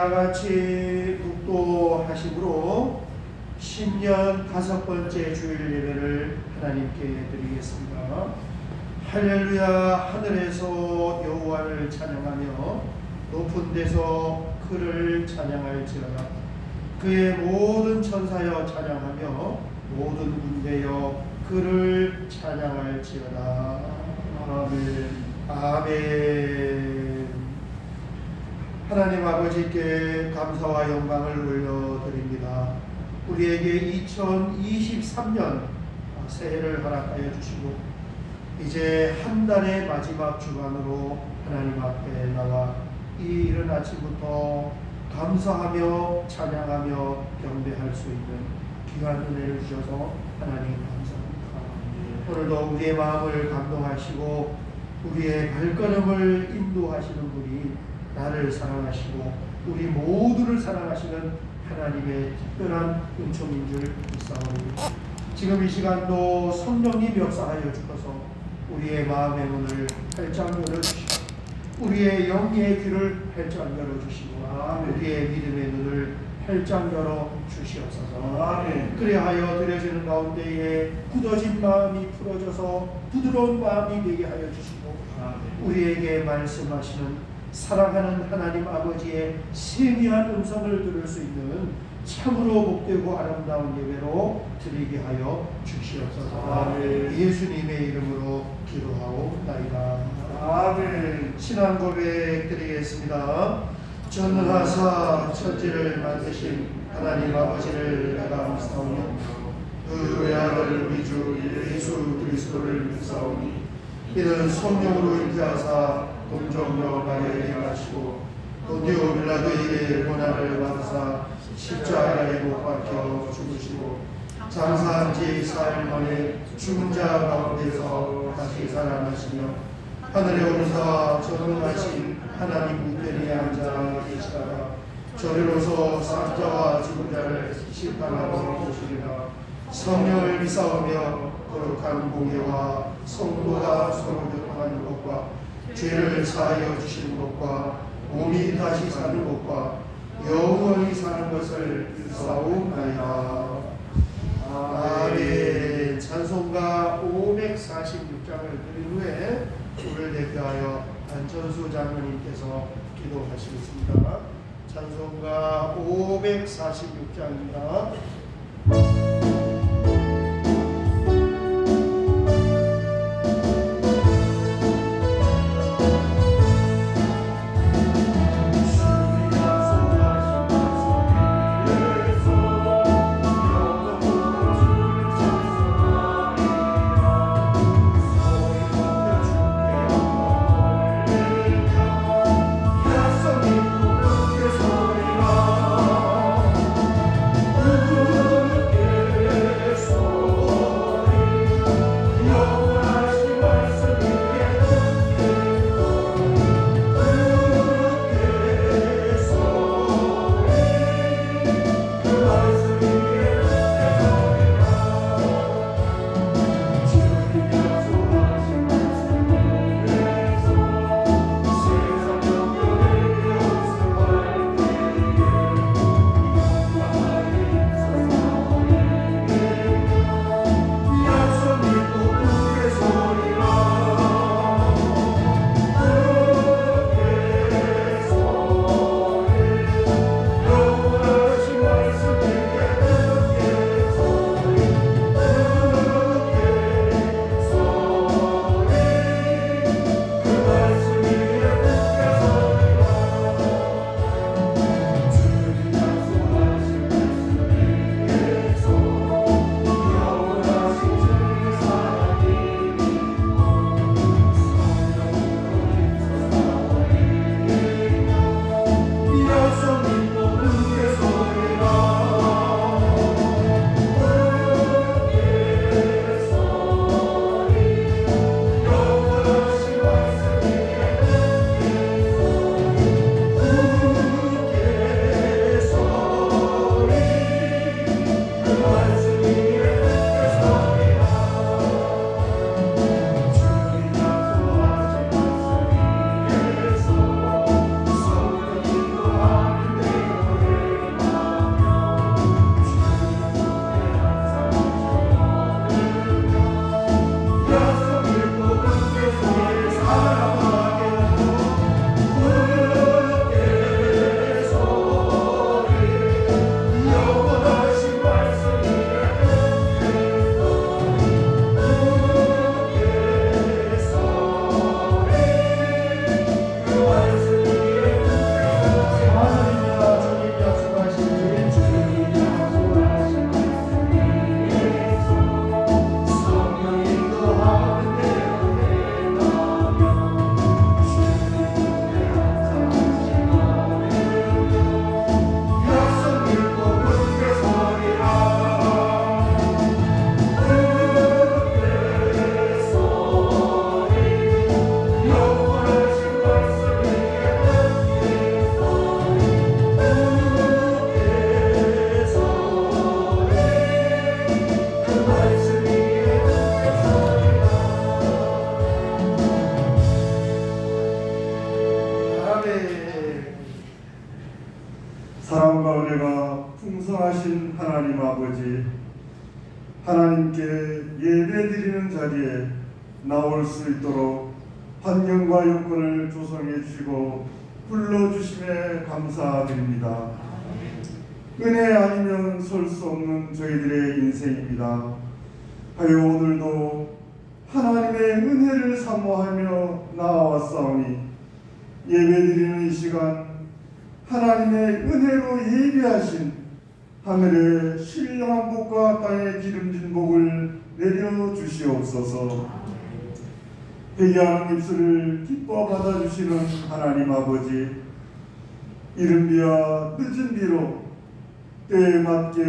다같이 묵도하심으로 신년 5번째 주일 예배를 하나님께 드리겠습니다. 할렐루야. 하늘에서 여호와를 찬양하며 높은 데서 그를 찬양할지어다. 그의 모든 천사여 찬양하며 모든 군대여 그를 찬양할지어다. 아멘. 아멘. 하나님 아버지께 감사와 영광을 올려드립니다. 우리에게 2023년 새해를 허락하여 주시고 이제 한 달의 마지막 주간으로 하나님 앞에 나와 이 이른 아침부터 감사하며 찬양하며 경배할 수 있는 귀한 은혜를 주셔서 하나님 감사합니다. 오늘도 우리의 마음을 감동하시고 우리의 발걸음을 인도하시는 분이 나를 사랑하시고 우리 모두를 사랑하시는 하나님의 특별한 은총인 줄 믿사옵니다. 지금 이 시간도 성령님 역사하여 주셔서 우리의 마음의 문을 활짝 열어주시고 우리의 영의 귀를 활짝 열어주시고 우리의 믿음의 눈을 활짝 열어주시옵소서. 그리하여 드려지는 가운데에 굳어진 마음이 풀어져서 부드러운 마음이 되게 하여 주시고 우리에게 말씀하시는 사랑하는 하나님 아버지의 세미한 음성을 들을 수 있는 참으로 복되고 아름다운 예배로 드리게 하여 주시옵소서. 예수님의 이름으로 기도하옵나이다. 아멘. 신앙 고백 드리겠습니다. 전능하사 천지를 만드신 하나님 아버지를 내가 믿사오니 그 외아들 우리 주 예수 그리스도를 믿사오니 이는 성령으로 잉태하사 동정녀 마리아에게 나시고 본디오 빌라도에게 고난을 받으사 십자가에 못 박혀 죽으시고 장사한 지 4일 만에 죽은 자 가운데서 다시 살아나시며 하늘에 오르사 전능하신 하나님 우편에 앉아 계시다가 저리로서 산자와 죽은 자를 심판하러 오시리라. 성령을 믿사오며 거룩한 공예와 성도가 서로 교통하는 것과 죄를 사하여 주시는 것과 몸이 다시 사는 것과 영원히 사는 것을 믿사옵나이다. 아멘. 찬송가 546장을 드린 후에 우리를 대표하여 안천수 장로님께서 기도하시겠습니다. 찬송가 546장입니다. Ooh. 사랑과 은혜가 풍성하신 하나님 아버지, 하나님께 예배드리는 자리에 나올 수 있도록 환경과 여건을 조성해 주시고 불러주심에 감사드립니다. 은혜 아니면 설 수 없는 저희들의 인생입니다. 하여 오늘도 하나님의 은혜를 사모하며 나아왔사오니 예배드리는 이 시간 하나님의 은혜로 예비하신 하늘의 신령한 복과 땅의 기름진 복을 내려주시옵소서. 회개하는 입술을 기뻐 받아주시는 하나님 아버지, 이른 비와 늦은 비로 때에 맞게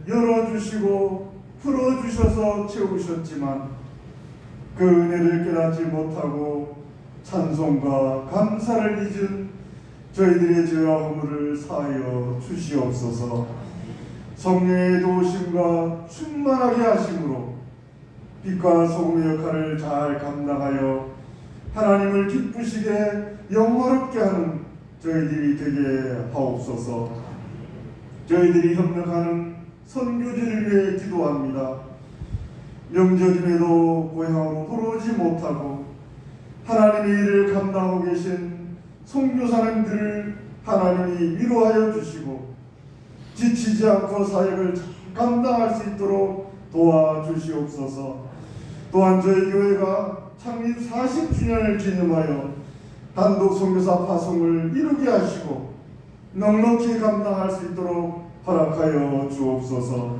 열어주시고 풀어주셔서 채우셨지만 그 은혜를 깨닫지 못하고 찬송과 감사를 잊은 저희들의 죄와 허물을 사하여 주시옵소서. 성령의 도우심과 충만하게 하심으로 빛과 소금의 역할을 잘 감당하여 하나님을 기쁘시게 영화롭게 하는 저희들이 되게 하옵소서. 저희들이 협력하는 선교지를 위해 기도합니다. 명절임에도 고향으로 돌아오지 못하고 하나님의 일을 감당하고 계신 선교사님들을 하나님이 위로하여 주시고 지치지 않고 사역을 감당할 수 있도록 도와주시옵소서. 또한 저희 교회가 창립 40주년을 기념하여 단독 선교사 파송을 이루게 하시고 넉넉히 감당할 수 있도록 허락하여 주옵소서.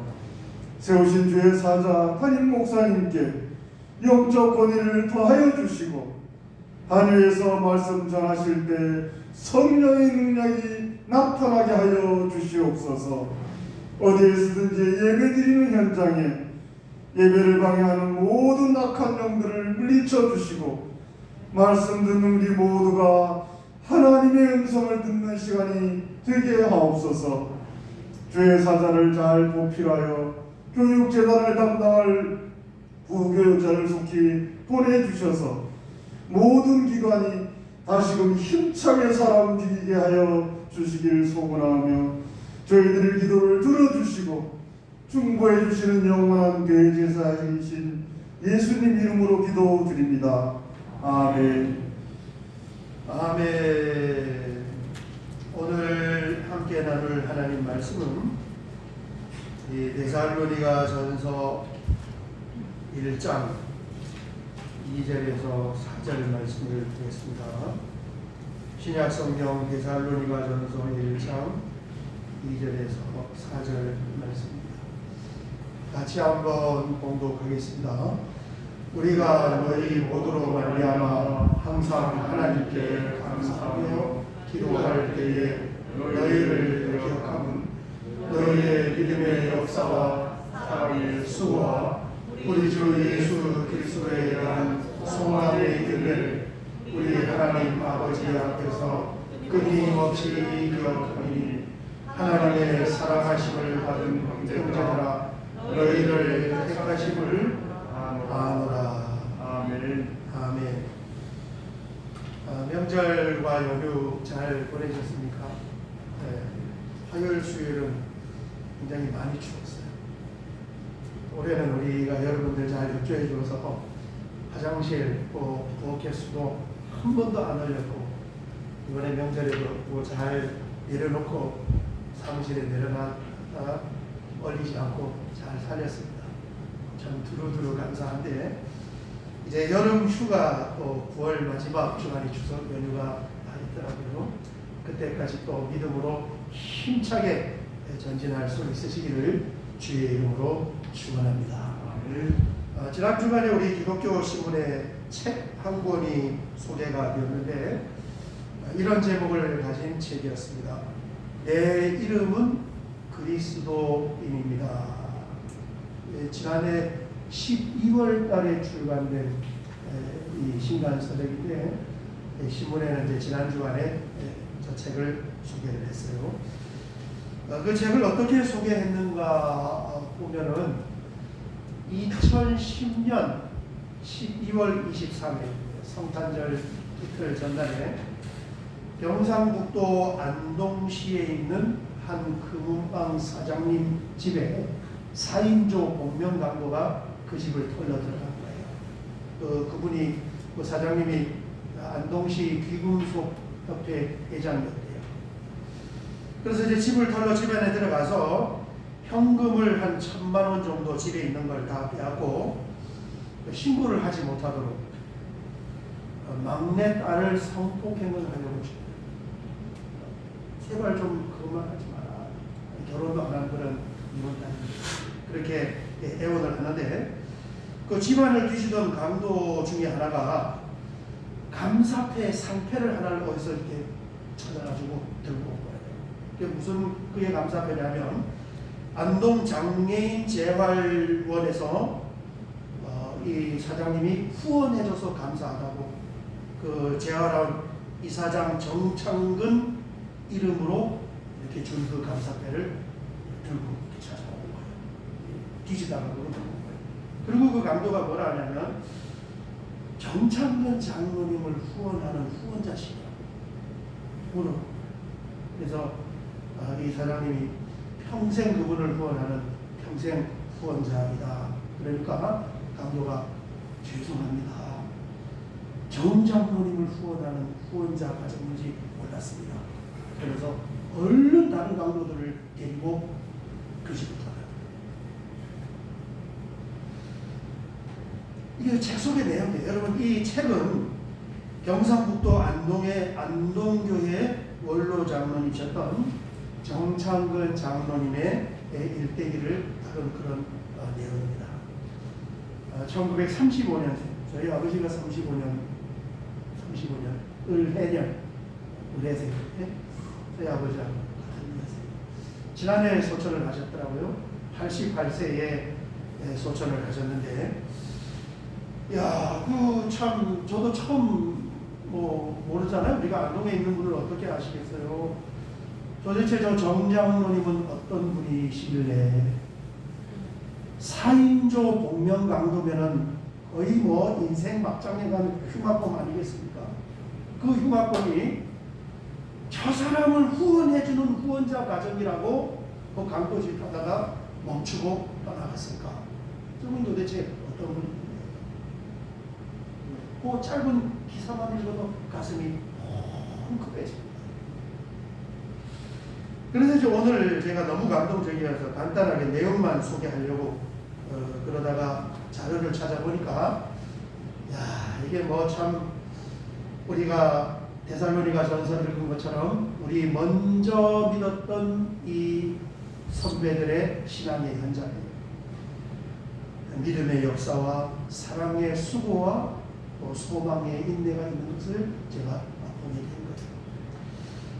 세우신 주의 사자 담임 목사님께 영적 권위를 더하여 주시고 단위에서 말씀 전하실 때 성령의 능력이 나타나게 하여 주시옵소서. 어디에서든지 예배드리는 현장에 예배를 방해하는 모든 악한 영들을 물리쳐 주시고 말씀 듣는 우리 모두가 하나님의 음성을 듣는 시간이 되게 하옵소서. 주의 사자를 잘 보필하여 교육재단을 담당할 부교육자를 속히 보내주셔서 모든 기관이 다시금 힘차게 살아 움직이게 하여 주시길 소원하며 저희들의 기도를 들어주시고 중보해 주시는 영원한 대제사이신 예수님 이름으로 기도드립니다. 아멘. 아멘. 오늘 함께 나눌 하나님 말씀은 이 데살로니가 전서 1장 2절에서 4절 말씀을 드리겠습니다. 신약 성경 데살로니가 전서 1장 2절에서 4절 말씀입니다. 같이 한번 봉독하겠습니다. 우리가 너희 모두로 말미암아 항상 하나님께 감사하며 기도할 때에 너희를 기억함은 너희의 믿음의 역사와 사랑의 수고와 우리 주 예수 그리스도에 대한 소망의 열매를 우리 하나님 아버지 앞에서 끊임없이 기억하니 하나님의 사랑하심을 받은 형제들아 너희를 택하심을 아노라. 아멘. 아멘. 명절과 연휴 잘 보내셨습니까? 네. 화요일 수요일은 굉장히 많이 추웠어요. 올해는 우리가 여러분들 잘 협조해 줘서 화장실 부엌에서도 한 번도 안 흘렸고 이번에 명절에도 잘 내려놓고 사무실에 내려놨다가 얼리지 않고 잘 살렸습니다. 참 두루두루 감사한데 이제 여름 휴가 또 9월 마지막 주간이 추석 연휴가 다 있더라고요. 그때까지 또 믿음으로 힘차게 전진할 수 있으시기를 주의 이름으로 축원합니다. 지난 주간에 우리 기독교 신문에 책 한 권이 소개가 되었는데 이런 제목을 가진 책이었습니다. 내 이름은 그리스도인입니다. 지난해 12월 달에 출간된 이 신간서적인데 신문에는 이제 지난 주간에 저 책을 소개를 했어요. 그 책을 어떻게 소개했는가 보면은 2010년 12월 23일 성탄절 이틀 전날에 경상북도 안동시에 있는 한 금은방 사장님 집에 4인조 복면 강도가 그 집을 털러 들어간 거예요. 그분이 그 사장님이 안동시 귀금속협회 회장이었대요. 그래서 이제 집을 털러 집안에 들어가서 현금을 한 1,000만 원 정도 집에 있는 걸 다 빼앗고 신고를 하지 못하도록 막내 딸을 성폭행을 하려고 했어요. 제발 좀 그것만 하지 마라. 결혼도 안 한 그런 이혼 딸이 그렇게 애원을 하는데 그 집안을 뒤지던 강도 중에 하나가 감사패 상패를 하나를 어디서 이렇게 찾아가지고 들고 온 거예요. 그게 무슨 그의 감사패냐면 안동 장애인 재활원에서 이 사장님이 후원해줘서 감사하다고 그 재활원 이사장 정창근 이름으로 이렇게 준 그 감사패를 들고 찾아온 거예요. 뒤지다가 들고 온 거예요. 그리고 그 강도가 뭐라 하냐면 정창근 장로님을 후원하는 후원자시라고 물어. 그래서 이 사장님이 평생 그분을 후원하는 평생 후원자이다. 그러니까 강도가 죄송합니다. 정 장로님을 후원하는 후원자 가정인지 몰랐습니다. 그래서 얼른 다른 강도들을 데리고 그 집을 떠나요. 이게 책 속의 내용이에요. 여러분 이 책은 경상북도 안동의 안동교회 원로 장로님이셨던 정창근 장로님의 일대기를 다룬 그런 내용입니다. 1935년생 저희 아버지가 35년 을해년 을해생 저희 아버지하고 같은 년생. 지난해 소천을 하셨더라고요. 88세에 소천을 하셨는데 야, 그 참 저도 처음 모르잖아요. 우리가 안동에 있는 분을 어떻게 아시겠어요? 도대체 저 정장로님은 어떤 분이시길래 4인조 복면 강도면은 거의 인생 막장에 간 흉악범 아니겠습니까? 그 흉악범이 저 사람을 후원해주는 후원자 가정이라고 그 강도집 하다가 멈추고 떠나갔을까? 저분 도대체 어떤 분입니까? 그 짧은 기사만 읽어도 가슴이 헝클해집니다. 그래서 이제 오늘 제가 너무 감동적이어서 간단하게 내용만 소개하려고 그러다가 자료를 찾아보니까 야 이게 참 우리가 데살로니가 전서 읽은 것처럼 우리 먼저 믿었던 이 선배들의 신앙의 현장이에요. 믿음의 역사와 사랑의 수고와 또 소망의 인내가 있는 것을 제가 보게 된 거죠.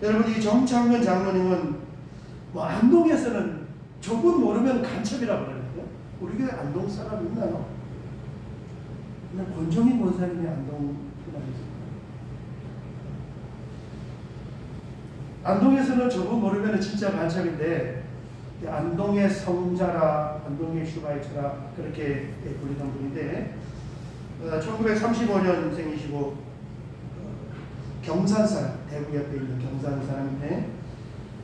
여러분 이 정창근 장로님은 안동에서는 저분 모르면 간첩이라고 그러는데요. 우리 교회 안동 사람 있나요? 그냥 권정희 권사님이 안동 사람이죠. 안동에서는 저분 모르면 진짜 간첩인데 안동의 성자라 안동의 슈바이처라 그렇게 불리던 분인데 1935년생이시고 경산 사람, 대구 옆에 있는 경산 사람인데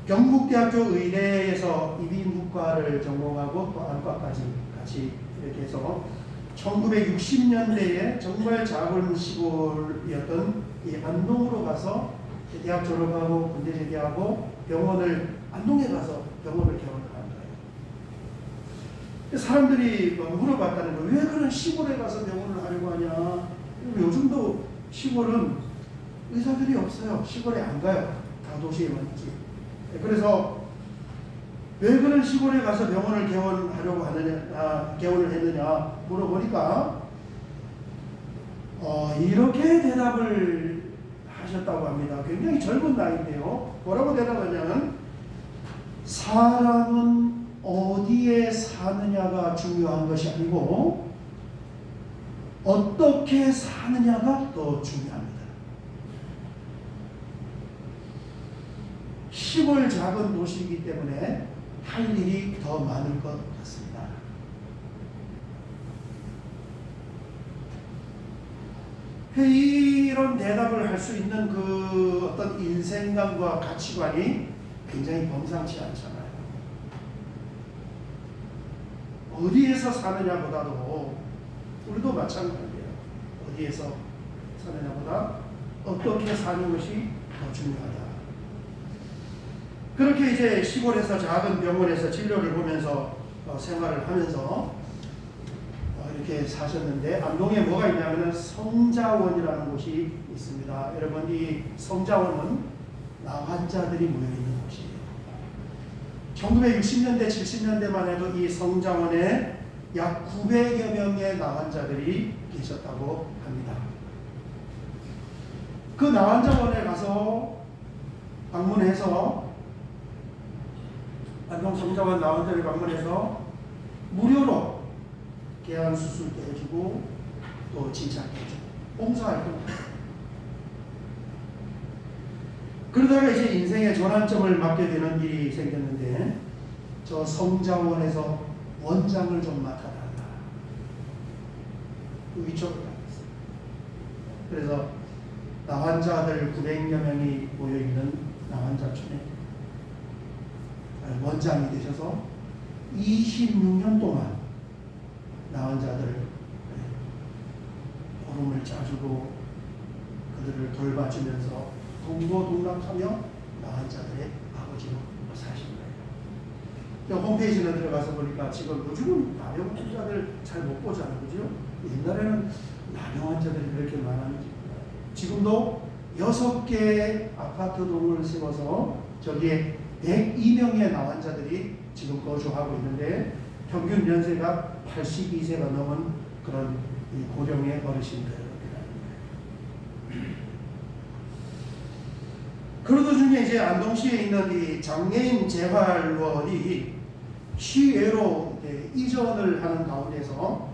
경북대학교 의대에서 이비인후과를 전공하고 또 안과까지 같이 이렇게 해서 1960년대에 정말 작은 시골이었던 이 안동으로 가서 대학 졸업하고 군대 제대하고 병원을 안동에 가서 병원을 개원을 한 거예요. 사람들이 물어봤다는 거예요. 왜 그런 시골에 가서 병원을 하려고 하냐? 요즘도 시골은 의사들이 없어요. 시골에 안 가요. 다 도시에만 있지. 그래서 왜 그런 시골에 가서 병원을 개원하려고 개원을 했느냐 물어보니까 이렇게 대답을 하셨다고 합니다. 굉장히 젊은 나이인데요. 뭐라고 대답하냐면 사람은 어디에 사느냐가 중요한 것이 아니고 어떻게 사느냐가 더 중요합니다. 시골 작은 도시이기 때문에 할 일이 더 많을 것 같습니다. 이런 대답을 할 수 있는 그 어떤 인생관과 가치관이 굉장히 범상치 않잖아요. 어디에서 사느냐보다도 우리도 마찬가지예요. 어디에서 사느냐보다 어떻게 사는 것이 더 중요하다. 그렇게 이제 시골에서 작은 병원에서 진료를 보면서 생활을 하면서 이렇게 사셨는데, 안동에 뭐가 있냐면 성자원이라는 곳이 있습니다. 여러분, 이 성자원은 나환자들이 모여있는 곳이에요. 1960년대 70년대만 해도 이 성자원에 약 900여 명의 나환자들이 계셨다고 합니다. 그 나환자원에 가서 방문해서, 안동 성자원 나환자를 방문해서 무료로 개안 수술도 해주고 또 진찰도 해주고 봉사활동. 그러다가 이제 인생의 전환점을 맞게 되는 일이 생겼는데, 저 성자원에서 원장을 좀 맡아달라. 그 위촉을 받았어요. 그래서 나환자들 900여 명이 모여있는 나환자촌에 원장이 되셔서 26년 동안 나환자들 보름을 짜주고 그들을 돌봐주면서 동고동락하며 나환자들의 아버지로 사신 거예요. 홈페이지에 들어가서 보니까 지금 요즘은 나병 환자들 잘 못 보잖아요. 그죠? 옛날에는 나병 환자들이 그렇게 많았는지. 지금도 6개의 아파트 동을 세워서 저기에 102명의 나환자들이 지금 거주하고 있는데, 평균 연세가 82세가 넘은 그런 고령의 어르신들이라는 거예요. 그런 도중에 이제 안동시에 있는 이 장애인 재활원이 시외로 이전을 하는 가운데서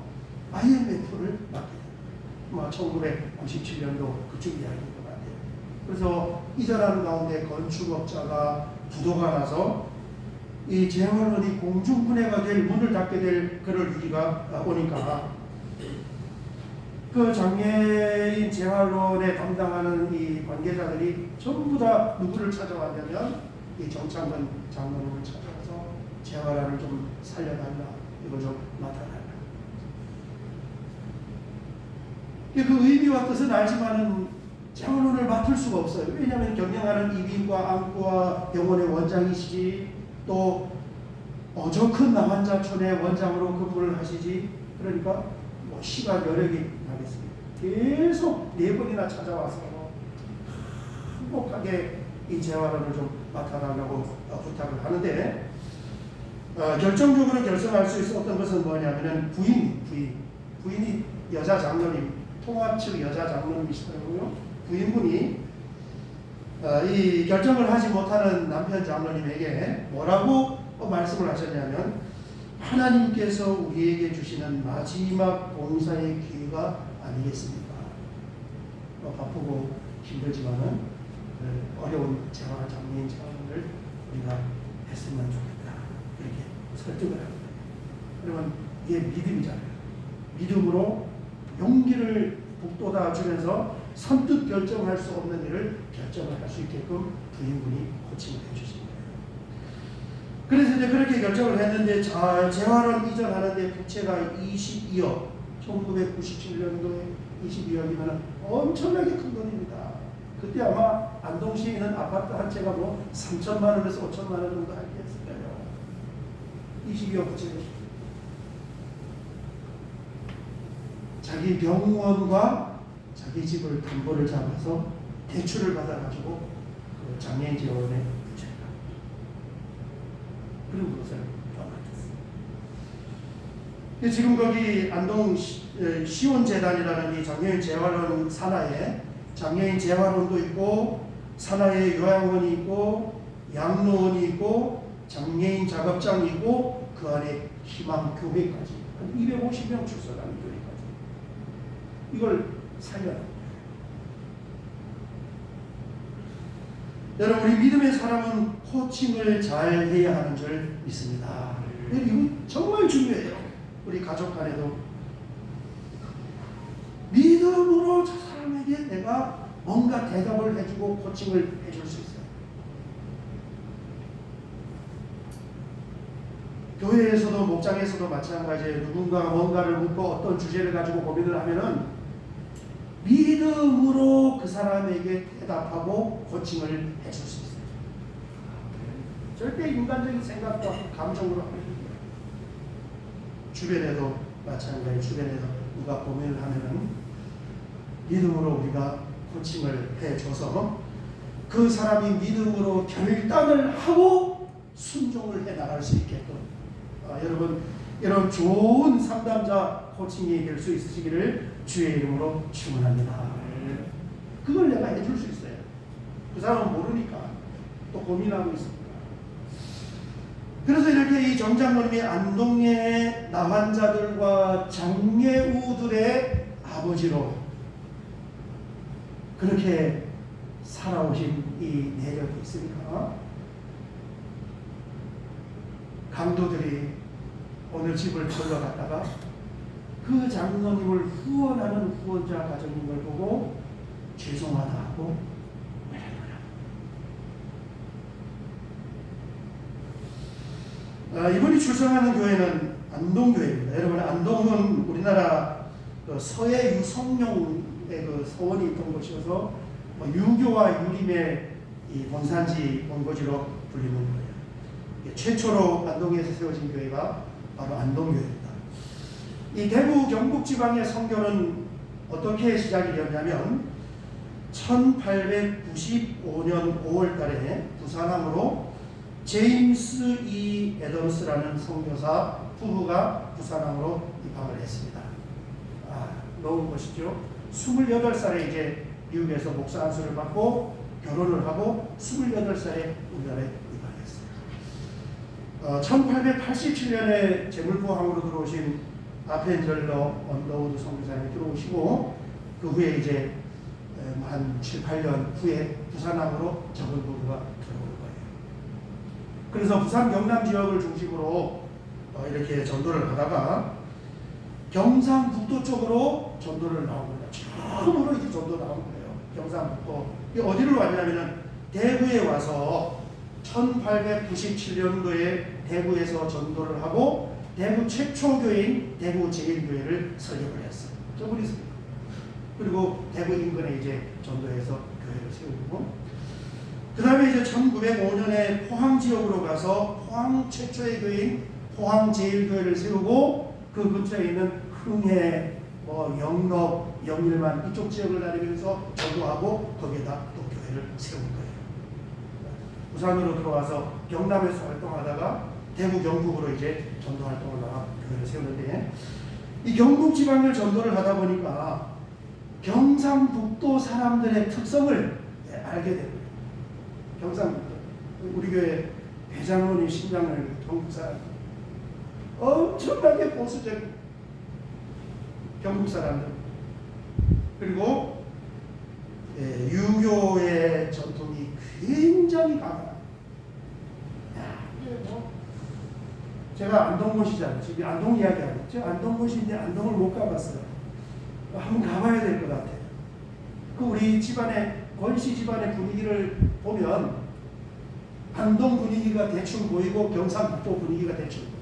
IMF를 맡게 됩니다. 1997년도 그쯤 이야기인 것 같아요. 그래서 이전하는 가운데 건축업자가 부도가 나서 이 재활원이 공중분해가 될, 문을 닫게 될 그럴 위기가 오니까 그 장애인 재활원에 담당하는 이 관계자들이 전부 다 누구를 찾아왔냐면 이 정창근 장로님을 찾아와서 재활원을 좀 살려달라, 이거 좀 맡아달라. 그 의미와 뜻은 알지만은 재활원을 맡을 수가 없어요. 왜냐하면 경영하는 이비인과 안과 병원의 원장이시지, 또 저 큰 나환자촌의 원장으로 근무를 하시지. 그러니까 뭐 시간 여력이 나겠습니다. 계속 4번이나 찾아와서 행복하게 이 재활원을 좀 맡아달라고 부탁을 하는데, 결정적으로 결정할 수 있었던 것은 뭐냐면은 부인이 여자 장로님, 통합 측 여자 장로님이시더라고요. 부인분이 이 결정을 하지 못하는 남편 장로님에게 뭐라고 말씀을 하셨냐면, 하나님께서 우리에게 주시는 마지막 봉사의 기회가 아니겠습니까? 바쁘고 힘들지만은 어려운 재활, 장애인 재활을 우리가 했으면 좋겠다, 이렇게 설득을 합니다. 그러면 이게 믿음이잖아요. 믿음으로 용기를 북돋아 주면서 선뜻 결정할 수 없는 일을 결정을 할 수 있게끔 부인분이 코칭을 해주신 거예요. 그래서 이제 그렇게 결정을 했는데, 재활원 이전하는데 부채가 22억, 1997년도에 22억이면 엄청나게 큰 돈입니다. 그때 아마 안동시에 있는 아파트 한 채가 뭐 3천만 원에서 5천만 원 정도 할 때 했을 거예요. 22억 부채가. 자기 병원과 자기 집을 담보를 잡아서 대출을 받아가지고 그 장애인 재활원에 부채를 그런 것을 맡았어요. 지금 거기 안동 시온재단이라는 이 장애인 재활원 산하에 장애인 재활원도 있고, 산하에 요양원이 있고, 양로원이 있고, 장애인 작업장이 있고, 그 안에 희망교회까지 한 250명 출석하는 교회까지 이걸 살려야 합니다. 여러분, 우리 믿음의 사람은 코칭을 잘 해야 하는 줄 믿습니다. 이거 정말 중요해요. 우리 가족 간에도 믿음으로 저 사람에게 내가 뭔가 대답을 해주고 코칭을 해줄 수 있어요. 교회에서도 목장에서도 마찬가지예요. 누군가가 뭔가를 묻고 어떤 주제를 가지고 고민을 하면은 믿음으로 그 사람에게 대답하고 코칭을 해줄 수 있어요. 절대 인간적인 생각과 감정으로 하는 거예요. 주변에도 마찬가지. 주변에서 누가 고민을 하면은 믿음으로 우리가 코칭을 해줘서 그 사람이 믿음으로 결단을 하고 순종을 해 나갈 수 있게끔 여러분 이런 좋은 상담자 코칭이 될 수 있으시기를 주의 이름으로 축원합니다. 그걸 내가 해줄 수 있어요. 그 사람은 모르니까 또 고민하고 있습니다. 그래서 이렇게 이 정장로님이 안동의 나환자들과 장례우들의 아버지로 그렇게 살아오신 이 내력이 있으니까 강도들이 오늘 집을 털러 갔다가 그 장로님을 후원하는 후원자 가정인 걸 보고 죄송하다 하고 이분이 출생하는 교회는 안동교회입니다. 여러분 안동은 우리나라 서해 유성룡의 그 서원이 있던 곳이어서 유교와 유림의 이 본산지 본거지로 불리는 거예요. 최초로 안동에서 세워진 교회가 바로 안동교회입니다. 이 대구 경북 지방의 선교는 어떻게 시작이 되었냐면 1895년 5월달에 부산항으로 제임스 E. 애덤스라는 선교사 부부가 부산항으로 입항을 했습니다. 너무 멋있죠? 28살에 이제 미국에서 목사 안수를 받고 결혼을 하고 28살에 우리나라에 입항했어요. 1887년에 제물포항으로 들어오신 아펜젤러 언더우드 선교사님이 들어오시고 그 후에 이제 한 7, 8년 후에 부산항으로 적은 부부가 들어오는 거예요. 그래서 부산 경남 지역을 중심으로 이렇게 전도를 하다가 경상북도 쪽으로 전도를 나온 겁니다. 처음으로 이제 전도 나온 거예요. 경상북도. 어디로 왔냐면은 대구에 와서 1897년도에 대구에서 전도를 하고 대구 최초 교회인 대구 제일교회를 설립을 했어요. 저분이 그리고 대구 인근에 이제 전도해서 교회를 세우고 그 다음에 이제 1905년에 포항 지역으로 가서 포항 최초의 교회인 포항 제일교회를 세우고 그 근처에 있는 흥해, 영록, 영일만 이쪽 지역을 다니면서 전도하고 거기에다 또 교회를 세운 거예요. 부산으로 들어와서 경남에서 활동하다가 대구 경북으로 이제 전도 활동을 나가 교회를 세우는데 이 경북 지방을 전도를 하다 보니까 경상북도 사람들의 특성을 알게 됩니다. 경상북도 우리 교회 대장로님 신장로님 경북 사람 엄청나게 보수적 경북 사람들 그리고 유교의 전통이 굉장히 강합니다. 제가 안동고시잖아요. 지금 안동 이야기하고 있죠. 안동고시인데 안동을 못 가봤어요. 한번 가봐야 될 것 같아요. 그 우리 집안의 권씨 집안의 분위기를 보면 안동 분위기가 대충 보이고 경상북도 분위기가 대충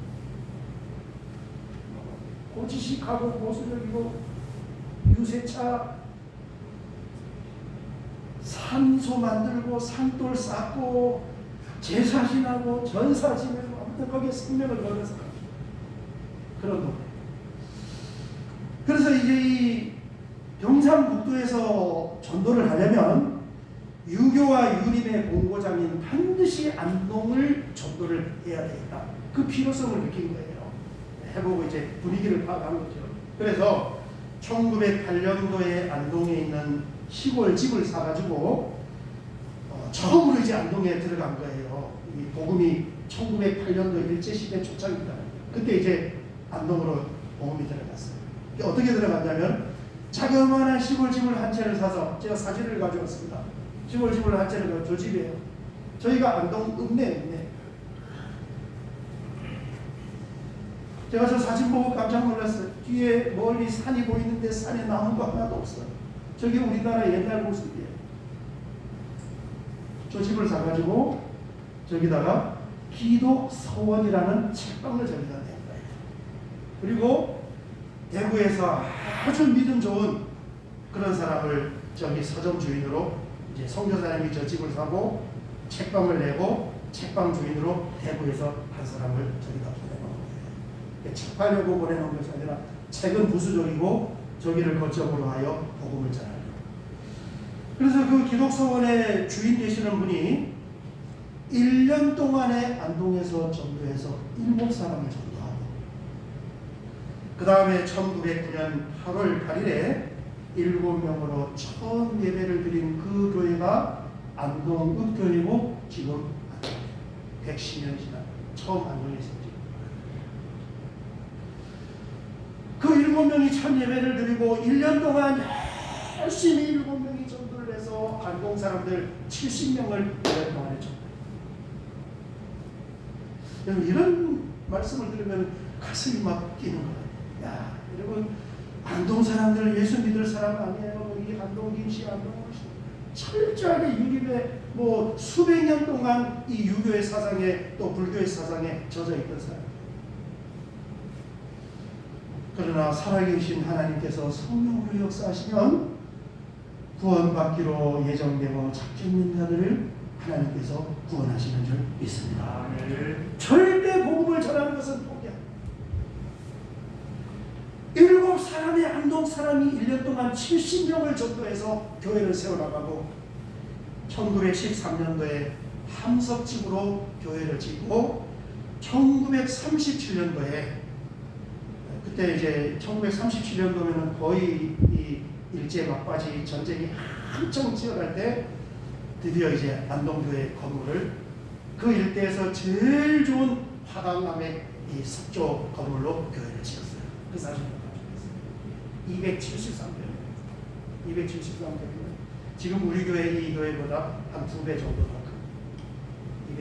고지식하고 보수적이고 유세차 산소 만들고 산돌 쌓고 제사 지나고 전사 지내고 아무튼 거기에 생명을 걸어서 그런 동네. 그래서 이제 이 경상북도에서 전도를 하려면 유교와 유림의 본고장인 반드시 안동을 전도를 해야 되겠다. 그 필요성을 느낀 거예요. 해보고 이제 분위기를 파악한 거죠. 그래서 1908년도에 안동에 있는 시골 집을 사가지고 처음으로 이제 안동에 들어간 거예요. 이 복음이 1908년도 일제시대 초창기입니다. 그때 이제 안동으로 복음이 들어갔어요. 어떻게 들어갔냐면 자그마한 시골집을 한 채를 사서 제가 사진을 가져왔습니다. 시골집을 한 채를 저 집이에요. 저희가 안동 읍내. 제가 저 사진 보고 깜짝 놀랐어요. 뒤에 멀리 산이 보이는데 산에 나무가 하나도 없어요. 저게 우리나라 옛날 모습이에요. 저 집을 사가지고 저기다가 기독서원이라는 책방을 저기다 낸 거예요. 그리고 대구에서 아주 믿음 좋은 그런 사람을 저기 서점 주인으로 이제 선교사님이 저 집을 사고 책방을 내고 책방 주인으로 대구에서 한 사람을 저기다 보내놓은 거예요. 책 팔려고 보내놓은 것이 아니라 책은 부수적이고 저기를 거점으로 하여 복음을 전하려. 그래서 그 기독서원의 주인 되시는 분이 1년 동안에 안동에서 전도해서 7사람을 전도하고 그 다음에 1909년 8월 8일에 7명으로 처음 예배를 드린 그 교회가 안동읍교회고 지금 110년 지난 처음 안동에 있었죠. 그 7명이 첫 예배를 드리고 1년 동안 열심히 7명이 전도를 해서 안동 사람들 70명을 1년 동안에 전도해요. 여러분 이런 말씀을 들으면 가슴이 막 뛰는 거예요. 야, 여러분 안동 사람들 예수 믿을 사람 아니에요. 이게 안동 김씨, 안동 김씨 철저하게 유립에 뭐 수백 년 동안 이 유교의 사상에 또 불교의 사상에 젖어 있던 사람. 그러나 살아계신 하나님께서 성령으로 역사하시면 구원받기로 예정되고 작정된 자들을 하나님께서 구원하시는 줄 믿습니다. 절대 복음을 전하는 것은 포기합니다. 7사람의 안동 사람이 1년 동안 70명을 전도해서 교회를 세워나가고 1913년도에 함석집으로 교회를 짓고 1937년도에 그때 이제 1937년도면은 거의 이 일제 막바지 전쟁이 한창 치열할 때 드디어 이제 안동교회 건물을 그 일대에서 제일 좋은 화강암의 이 석조 건물로 교회를 지었어요. 그 사진을 가지고 있어요. 273개. 지금 우리 교회 이 교회보다 한 2배 정도 더 큰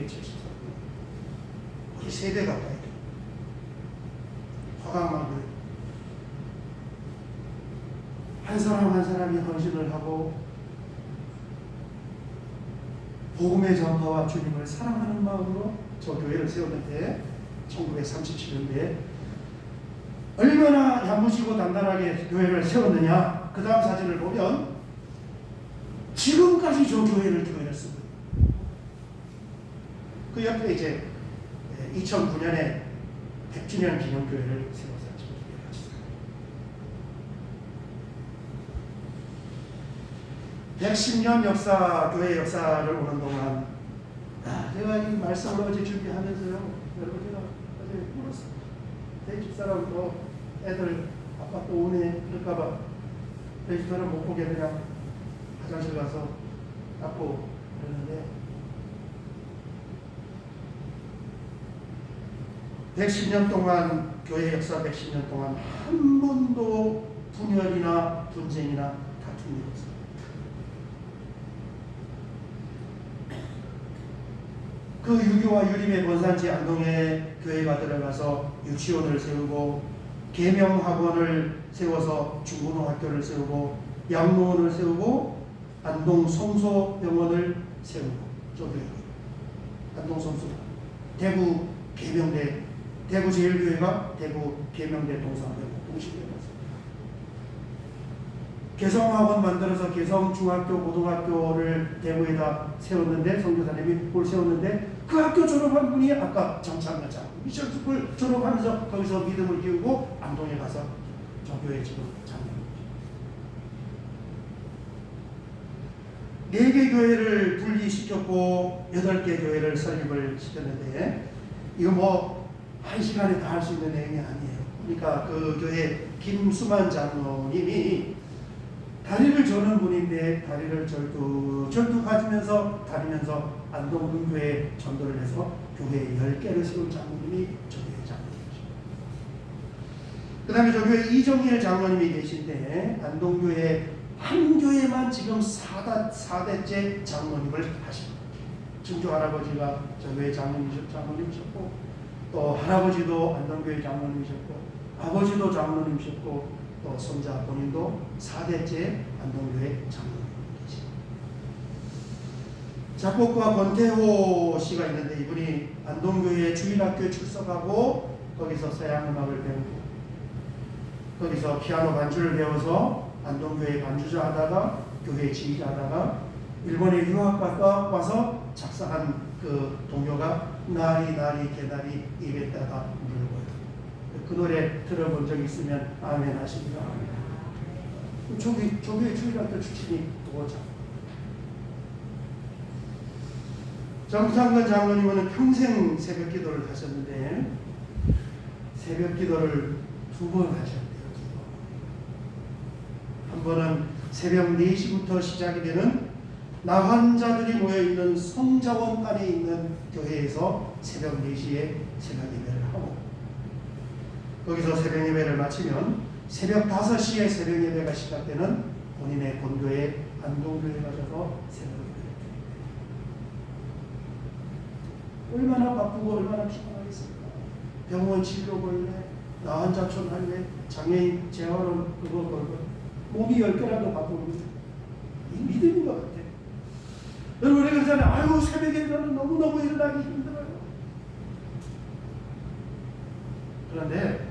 273개. 거의 3배 가까이 돼요. 화강암 교회. 한 사람 한 사람이 헌신을 하고 복음의 전파와 주님을 사랑하는 마음으로 저 교회를 세웠는데 1937년도에 얼마나 야무지고 단단하게 교회를 세웠느냐. 그 다음 사진을 보면 지금까지 저 교회를 세웠습니다. 그 옆에 이제 2009년에 100주년 기념교회를 세워서 지금 같이 110년 역사, 교회 역사를 오는 동안 제가 이 말씀을 어제 준비하면서요. 여러분 제가 어제 울었어요. 내 집사람 또 애들 아빠 또 오네 그럴까봐 내 집사람 못 보게 그냥 화장실 가서 닦고 그러는데 110년 동안 교회 역사 110년 동안 한 번도 분열이나 분쟁이나 다툼이 없어요. 그 유교와 유림의 본산지 안동에 교회가 들어가서 유치원을 세우고 계명학원을 세워서 중고등학교를 세우고 양로원을 세우고 안동 성소병원을 세우고 저기 안동 성소 대구 계명대 대구 제일교회가 대구 계명대 동산병원 동시대였습니다. 개성학원 만들어서 개성중학교 고등학교를 대구에다 세웠는데 선교사님이 그걸 세웠는데 그 학교 졸업한 분이 아까 정창여장 미션스쿨 졸업하면서 거기서 믿음을 키우고 안동에 가서 저 교회 지금 장로입니다. 4개 교회를 분리시켰고 8개 교회를 설립을 시켰는데 이거 뭐 한 시간에 다 할 수 있는 내용이 아니에요. 그러니까 그 교회 김수만 장로님이 다리를 저는 분인데 다리를 절두 가지면서 다니면서 안동군교회에 전도를 해서 교회 10개를 세운 장로님이 저 교회 장로님이죠. 그 다음에 저 교회 이정일 장로님이 계신데 안동교회 한 교회만 지금 4대째 장로님을 하십니다. 증조 할아버지가 저 교회 장로님이셨고 또 할아버지도 안동교회 장로님이셨고 아버지도 장로님이셨고 또 손자 본인도 4대째 안동교회 장로님 계십니다. 작곡가 권태호 씨가 있는데 이분이 안동교회 주일학교에 출석하고 거기서 서양음악을 배우고 거기서 피아노 반주를 배워서 안동교회 반주자 하다가 교회 지휘자 하다가 일본에 유학 갔다 와서 작사한 그 동요가 나리 나리 개나리 입에다가 물고요. 그 노래 들어본 적 있으면 아멘 하십니다. 조교회 주일학교 출신이 누구죠? 정상근 장로님은 평생 새벽 기도를 하셨는데 새벽 기도를 2번 하셨대요. 한 번은 새벽 4시부터 시작이 되는 나환자들이 모여있는 성자원 안에 있는 교회에서 새벽 4시에 새벽 예배를 하고 거기서 새벽 예배를 마치면 새벽 5시에 새벽 예배가 시작되는 본인의 본교회 안동교회에 가셔서 새벽 예배를 얼마나 바쁘고 얼마나 피곤하겠습니까? 병원 치료 볼래, 나환자촌 할래, 장애인 재활원 그거 몸이 10개라도 바쁘면 이 믿음인 것 같아요. 여러분 우리가 그러잖아요. 아유 새벽에 일어나면 너무너무 일어나기 힘들어요. 그런데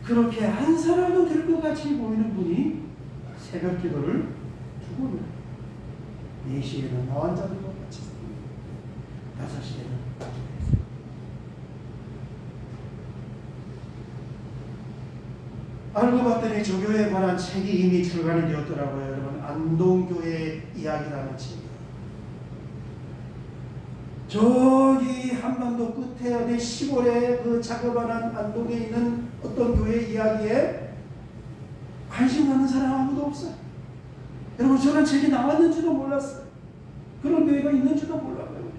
그렇게 한 사람은 될 것 같이 보이는 분이 새벽 기도를 2번 해요. 4시에는 나환자들과 같이 5시에는 알고 봤더니 조교에 관한 책이 이미 출간이 되었더라고요. 여러분 안동교회 이야기라는 책이요. 저기 한반도 끝에 어디 시골에 그 자그마한 안동에 있는 어떤 교회 이야기에 관심 가는 사람 아무도 없어요. 여러분 저런 책이 나왔는지도 몰랐어요. 그런 교회가 있는지도 몰라요.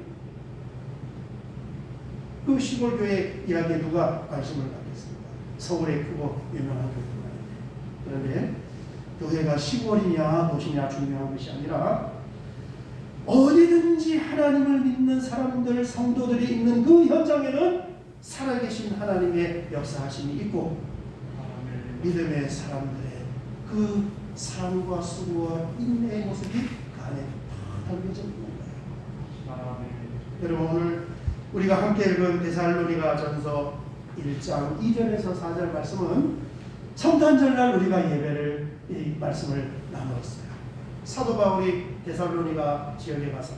그 시골 교회 이야기에 누가 관심을 갖겠습니까? 서울에 크고 유명한 교회가 있는데 그런데 교회가 시골이냐 도시냐 중요한 것이 아니라 어디든지 하나님을 믿는 사람들 성도들이 있는 그 현장에는 살아계신 하나님의 역사하심이 있고 믿음의 사람들의 그 삶과 수고와 인내의 모습이 그 안에 다 담겨져 있는 거예요. 여러분 오늘 우리가 함께 읽은 데살로니가 전서 1장 2절에서 4절 말씀은 성탄절날 우리가 예배를 이 말씀을 나누었어요. 사도 바울이 데살로니가 지역에 가서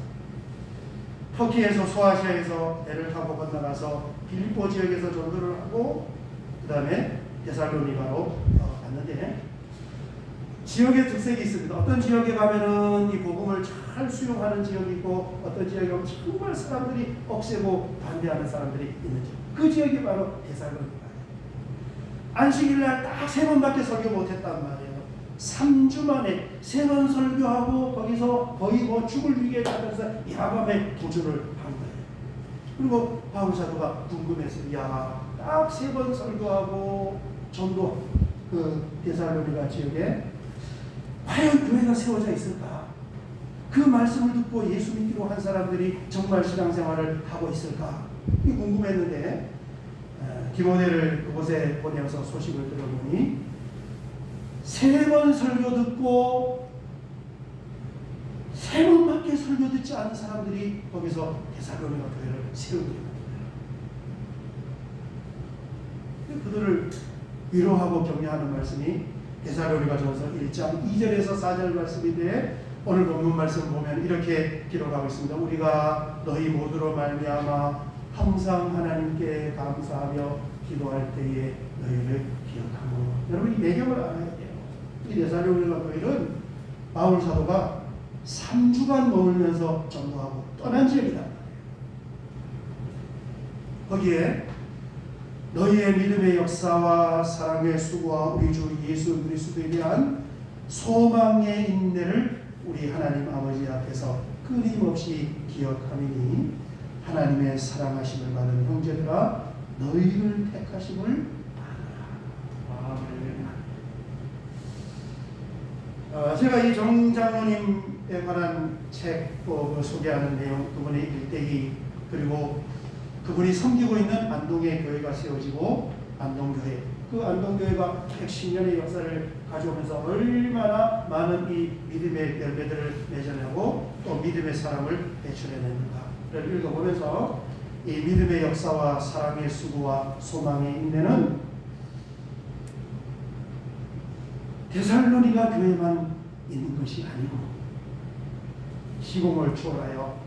터키에서 소아시아에서 배를 타고 건너가서 빌립보 지역에서 전도를 하고 그 다음에 데살로니가로 갔는데 지역의 특색이 있습니다. 어떤 지역에 가면은 이 복음을 잘 수용하는 지역이 있고 어떤 지역에 가면 정말 사람들이 억세고 반대하는 사람들이 있는 지역. 그 지역이 바로 데살로니가예요. 안식일날 딱 3번밖에 설교 못했단 말이에요. 3주 만에 3번 설교하고 거기서 거의 뭐 죽을 위기에 가면서 야밤에 도주를 한 거예요. 그리고 바울 사도가 궁금해서 딱 3번 설교하고 전도 그 데살로니가 지역에 과연 교회가 세워져 있을까? 그 말씀을 듣고 예수 믿기로 한 사람들이 정말 신앙생활을 하고 있을까? 이 궁금했는데 디모데를 그곳에 보내서 소식을 들어보니 3번 설교 듣고 3번밖에 설교 듣지 않은 사람들이 거기서 데살로니가 교회를 세우게 됩니다. 그들을 위로하고 격려하는 말씀이 데살로니가 전서 1장 2절에서 4절 말씀인데 오늘 본문 말씀 보면 이렇게 기록하고 있습니다. 우리가 너희 모두로 말미암아 항상 하나님께 감사하며 기도할 때에 너희를 기억하고 여러분 이 배경을 알아야 돼요. 이 데살로니가 교회는 바울 사도가 3주간 머물면서 전도하고 떠난 지역이다. 거기에 너희의 믿음의 역사와 사랑의 수고와 우리 주 예수 그리스도에 대한 소망의 인내를 우리 하나님 아버지 앞에서 끊임없이 기억하니 하나님의 사랑하심을 받은 형제들아 너희를 택하심을 아노라. 제가 이 정장로님에 관한 책 소개하는 내용 그분의 일대기 그리고 그분이 섬기고 있는 안동의 교회가 세워지고 안동교회 그 안동교회가 110년의 역사를 가져오면서 얼마나 많은 이 믿음의 열매들을 맺어내고 또 믿음의 사람을 배출해냈는가를 읽어보면서 이 믿음의 역사와 사랑의 수고와 소망의 인내는 데살로니가 교회만 있는 것이 아니고 시공을 초월하여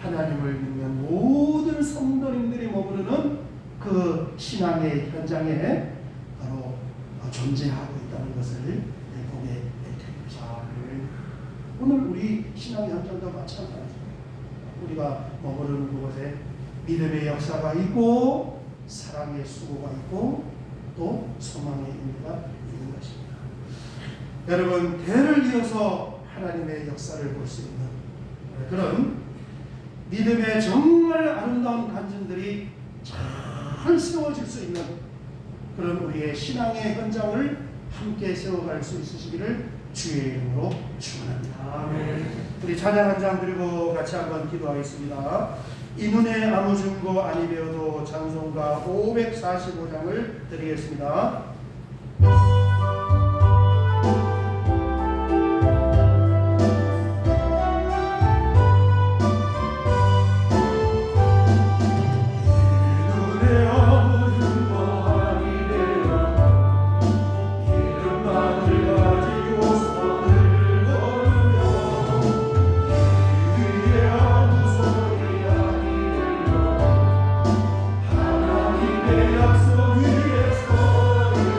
하나님을 믿는 모든 성도님들이 머무르는 그 신앙의 현장에 바로 존재하고 있다는 것을 보게 됩니다. 오늘 우리 신앙 현장도 마찬가지입니다. 우리가 머무르는 그곳에 믿음의 역사가 있고 사랑의 수고가 있고 또 소망의 인내가 있는 것입니다. 여러분, 대를 이어서 하나님의 역사를 볼 수 있는 그런 믿음의 정말 아름다운 간증들이 잘 세워질 수 있는 그런 우리의 신앙의 현장을 함께 세워갈 수 있으시기를 주의 이름으로 축원합니다. 아멘. 우리 찬양 한 장 드리고 같이 한번 기도하겠습니다. 이 눈에 아무 증거 아니 되어도 찬송가 545장을 드리겠습니다. 약속 위에서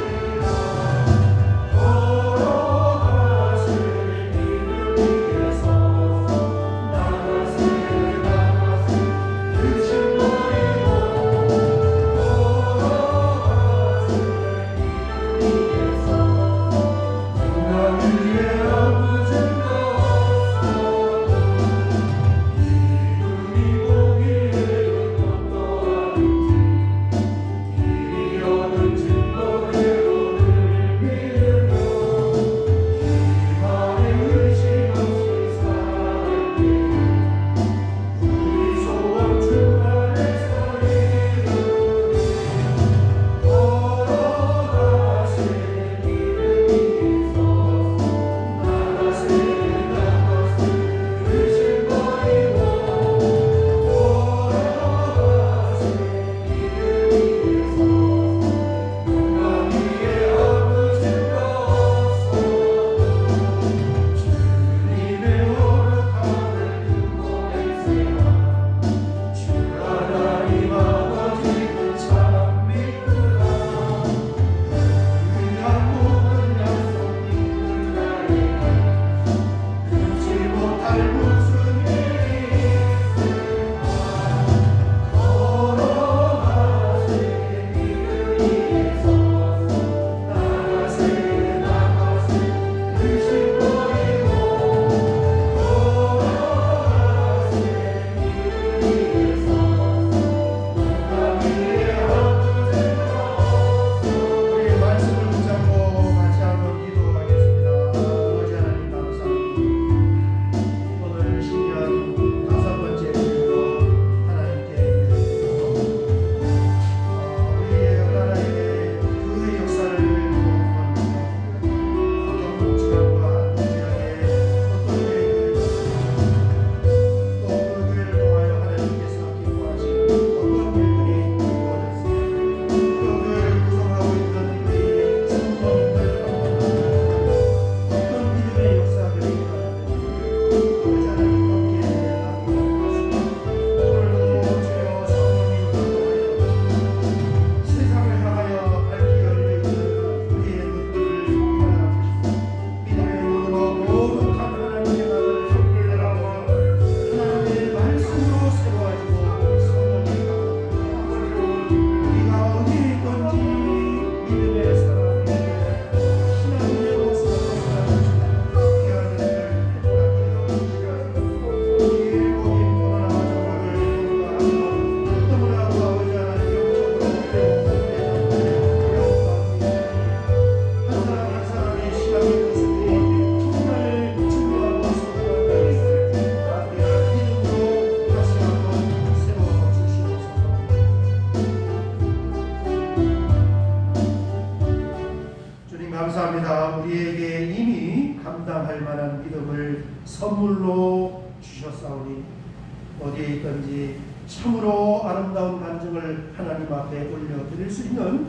있든지 참으로 아름다운 간증을 하나님 앞에 올려드릴 수 있는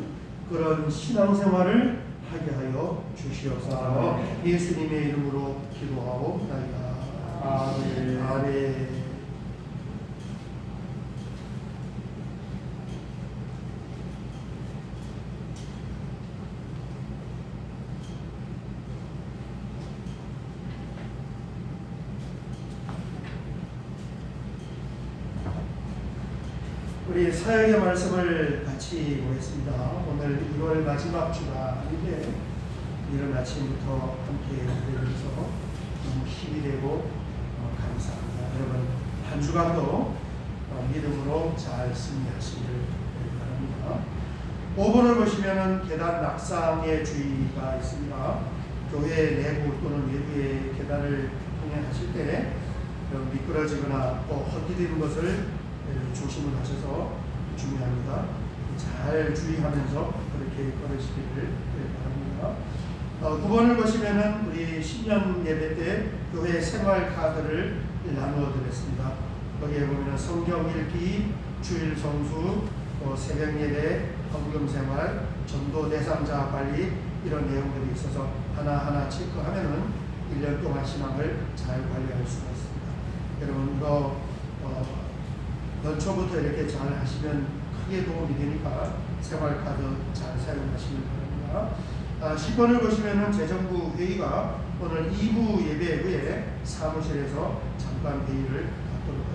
그런 신앙생활을 하게 하여 주시옵소서. 예수님의 이름으로 기도하옵나이다. 아멘. 아멘. 우리 사역의 말씀을 같이 보겠습니다. 오늘 1월 마지막 주가 아닌데 이른 아침부터 함께 드리면서 너무 힘이 되고 감사합니다. 여러분 한 주간도 믿음으로 잘 승리하시길 바랍니다. 5번을 보시면은 계단 낙상의 주의가 있습니다. 교회 내부 또는 외부의 계단을 통행하실 때 미끄러지거나 또 헛디디는 것을 조심을 하셔서 중요합니다. 잘 주의하면서 그렇게 걸으시기를 바랍니다. 9번을 보시면은 우리 신년 예배 때 교회 생활 카드를 나누어 드렸습니다. 거기에 보면 성경 읽기, 주일 성수, 새벽 예배, 헌금 생활, 전도 대상자 관리 이런 내용들이 있어서 하나하나 체크하면은 1년 동안 신앙을 잘 관리할 수가 있습니다. 여러분 이거 연초부터 이렇게 잘 하시면 크게 도움이 되니까 생활카드 잘 사용하시길 바랍니다. 10번을 보시면은 재정부 회의가 오늘 2부 예배 후에 사무실에서 잠깐 회의를 갖도록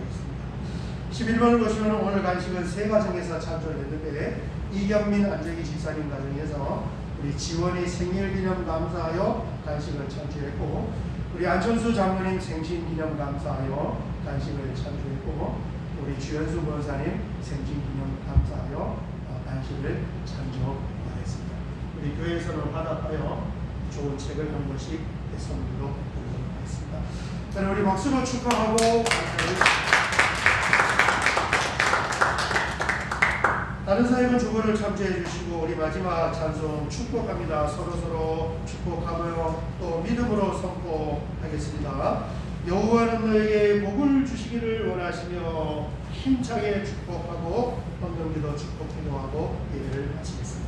하겠습니다. 11번을 보시면 오늘 간식은 세 가정에서 참조를 했는데 이경민 안정희 집사님 가정에서 우리 지원이 생일기념 감사하여 간식을 참조했고 우리 안천수 장로님 생신기념 감사하여 간식을 참조했고 우리 주연수 권사님 생신기념 감사하여 간식을 참조하였습니다. 우리 교회에서는 화답하여 좋은 책을 한 권씩 선물로 드리도록 하겠습니다. 저는 우리 박수로 축하하고 다른 사역은 주보를 참조해 주시고 우리 마지막 찬송 축복합니다. 서로서로 축복하며 또 믿음으로 선포하겠습니다. 여호와는 너에게 복을 주시기를 원하시며 힘차게 축복하고 헌금기도 축복기도 하고 예배를 마치겠습니다.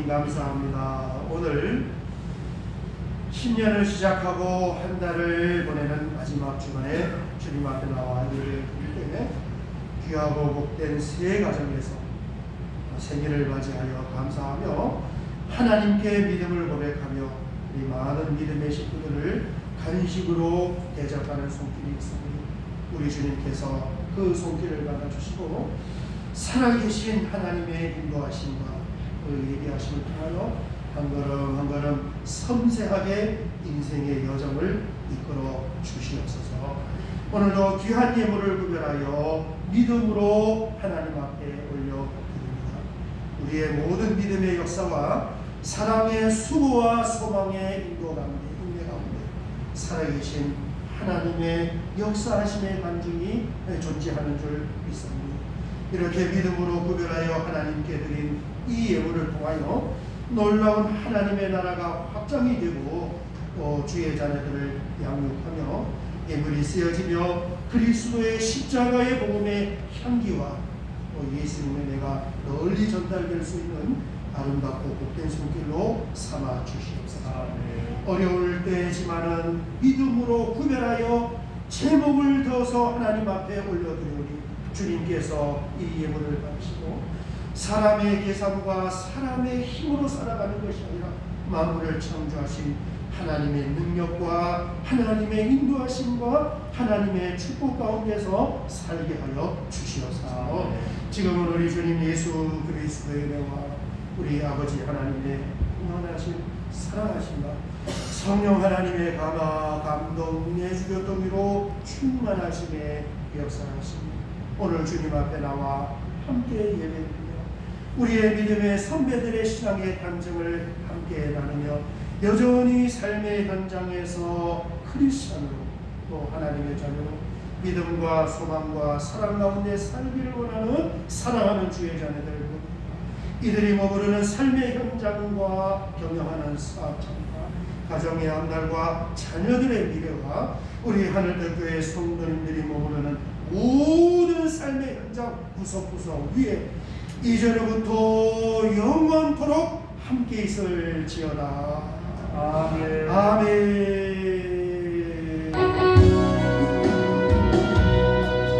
감사합니다. 오늘 신년을 시작하고 한 달을 보내는 마지막 주간에 주님 앞에 나와 예배를 드릴 때 귀하고 복된 새 가정에서 생일을 맞이하여 감사하며 하나님께 믿음을 고백하며 이 많은 믿음의 식구들을 간식으로 대접하는 손길이 있습니다. 우리 주님께서 그 손길을 받아주시고 살아계신 하나님의 인도하심과 그 예비하심을 통하여 한 걸음 한 걸음 섬세하게 인생의 여정을 이끌어 주시옵소서. 오늘도 귀한 예물을 구별하여 믿음으로 하나님 앞에 올려드립니다. 우리의 모든 믿음의 역사와 사랑의 수고와 소망의 인도 가운데 살아계신 하나님의 역사하심의 간증이 존재하는 줄 믿습니다. 이렇게 믿음으로 구별하여 하나님께 드린 이 예물을 통하여 놀라운 하나님의 나라가 확장이 되고 또 주의 자녀들을 양육하며 예물이 쓰여지며 그리스도의 십자가의 복음의 향기와 또 예수님의 내가 널리 전달될 수 있는 아름답고 복된 손길로 삼아 주시옵소서. 어려울 때지만은 믿음으로 구별하여 제목을 더서 하나님 앞에 올려드리오니 주님께서 이 예물을 받으시고 사람의 계산과 사람의 힘으로 살아가는 것이 아니라 만물을 창조하신 하나님의 능력과 하나님의 인도하심과 하나님의 축복 가운데서 살게 하여 주시옵소서. 지금은 우리 주님 예수 그리스도의 은혜와 우리 아버지 하나님의 영원하신 사랑하심과 성령 하나님의 감화 감동 내주교 동의로 충만하심에 역사하심 오늘 주님 앞에 나와 함께 예배드리며 우리의 믿음의 선배들의 신앙의 간증을 함께 나누며 여전히 삶의 현장에서 크리스천으로 또 하나님의 자녀로 믿음과 소망과 사랑 가운데 살기를 원하는 사랑하는 주의 자녀들 이들이 머무르는 삶의 현장과 경영하는 사업장과 가정의 앞날과 자녀들의 미래와 우리 하늘들교회 성도님들이 머무르는 모든 삶의 현장 구석구석 위에 이전부터 영원토록 함께 있을지어다. 아멘. 아멘.